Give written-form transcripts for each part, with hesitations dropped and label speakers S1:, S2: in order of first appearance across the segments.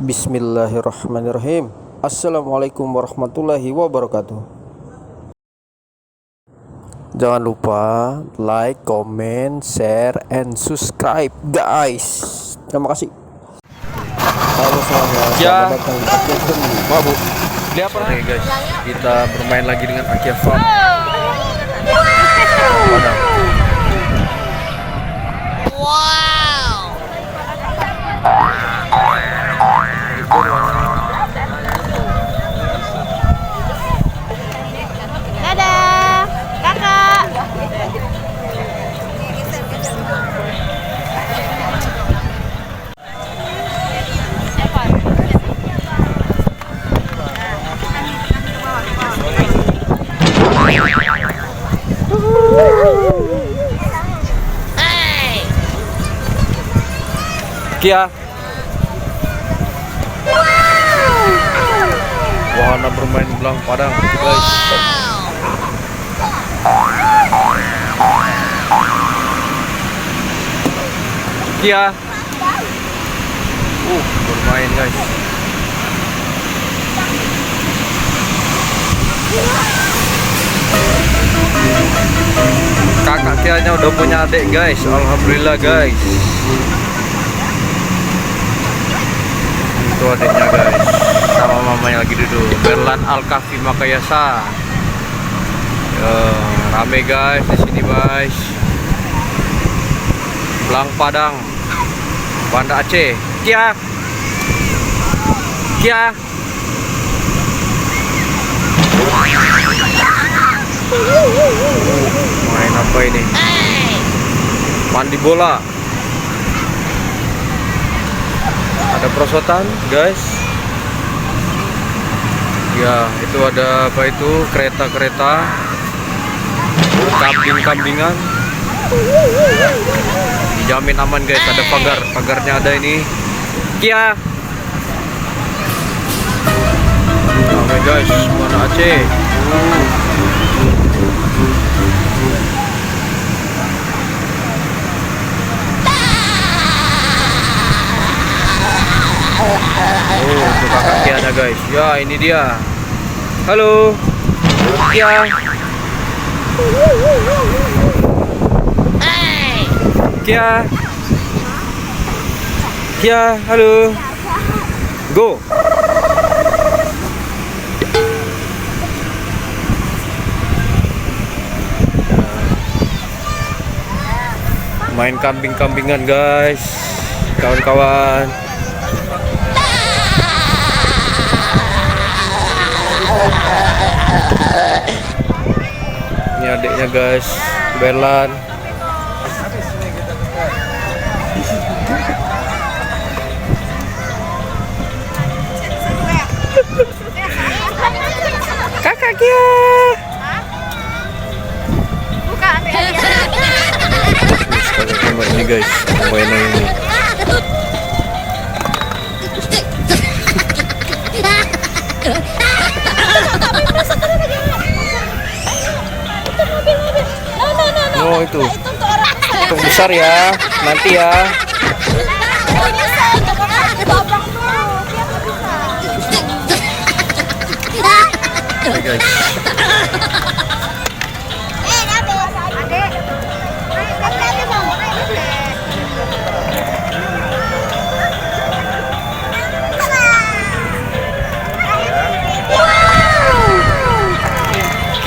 S1: Bismillahirrahmanirrahim. Assalamualaikum warahmatullahi wabarakatuh. Jangan lupa like, comment, share, and subscribe guys. Terima kasih. Halo semuanya, selamat datang di Akia Farm.
S2: Bu. Oke guys, kita bermain lagi dengan Akia Farm.
S3: Dadah, kakak.
S2: Kia. Wahana bermain belang padang guys. Kia. Bermain guys. Kakak Kianya udah punya adik guys. Alhamdulillah guys. Itu adiknya guys, sama mamanya lagi duduk. Berlan Al-Kahfi Makayasa. Rame guys di sini guys. Belang Padang, Banda Aceh. Kia, Kia. Main apa ini? Mandi bola. Ada perosotan guys. Ya itu ada apa itu, kereta-kereta, kambing-kambingan. Dijamin aman guys, ada pagarnya ada ini. Kia. Oke guys, Banda Aceh. Itu kakak Kiana guys. Ya ini dia. Halo Kia. Kia. Kia, halo. Go. Main kambing-kambingan guys, kawan-kawan. Ini adiknya guys, Berlan. Kakak Kia.
S3: Buka
S2: Kamar ini guys, mainan ini. Oh itu untuk besar ya, nanti ya. Oke guys.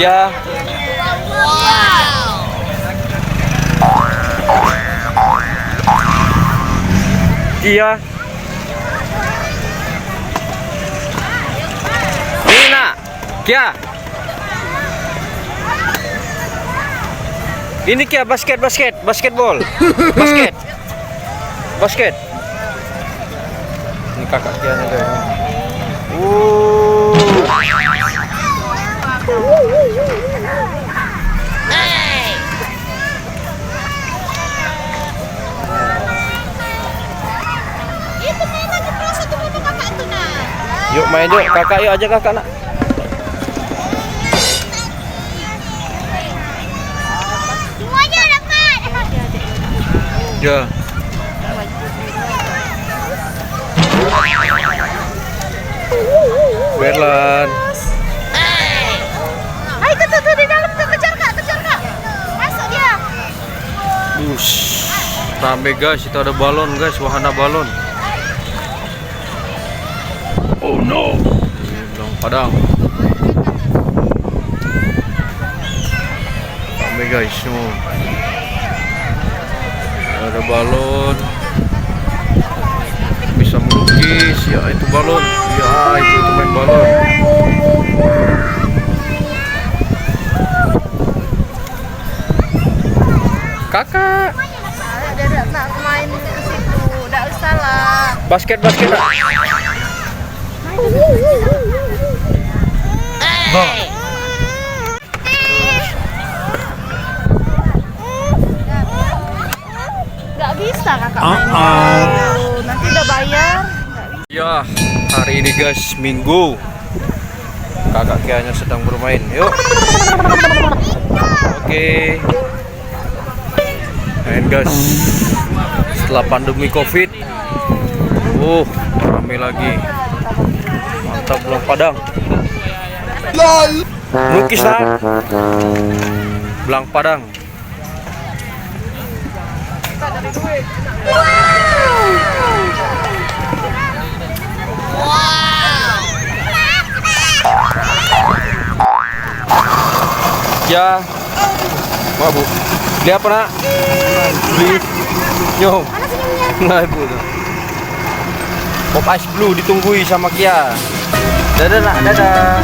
S2: Kia. Kia. Nina. Kia. Ini Kia, basketball. Basket. Ini kakak Kia nih guys. Yuk main yuk, kakak yuk aja kakak nak.
S3: Semuanya dapat.
S2: Ya. Erlan.
S3: Hai, tuh di dalam tuh, kejar kak. Masuk dia.
S2: Rame guys, itu ada balon guys, wahana balon. Oh no. Belang Padang. Rame guys, semua. Ada balon. Bisa melukis, ya itu balon. Ya itu main balon. Kakak.
S3: Ada nak main ke situ, enggak usah lah.
S2: Basket.
S3: Nggak bisa kakak main. Nanti udah bayar.
S2: Ya, hari ini guys, Minggu. Kakak Kianya sedang bermain. Yuk. Oke. Main guys. Setelah pandemi Covid. Rame lagi. Mantap Belang Padang. Lukis lah. Belang Padang. Ya, wah bu, beli apa nak? Beli, yo, nah bu, pop ice blue ditunggui sama Kia. Dadah nak, dadah.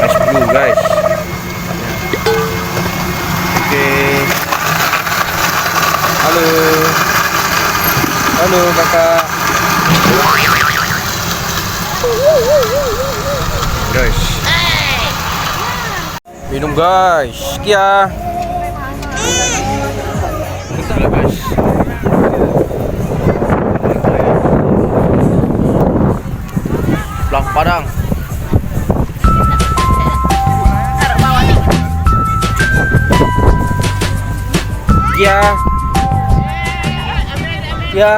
S2: Ice blue guys. Oke. Halo kakak. Guys, minum guys, Kia. Bentar lah guys. Belang Padang. Kia.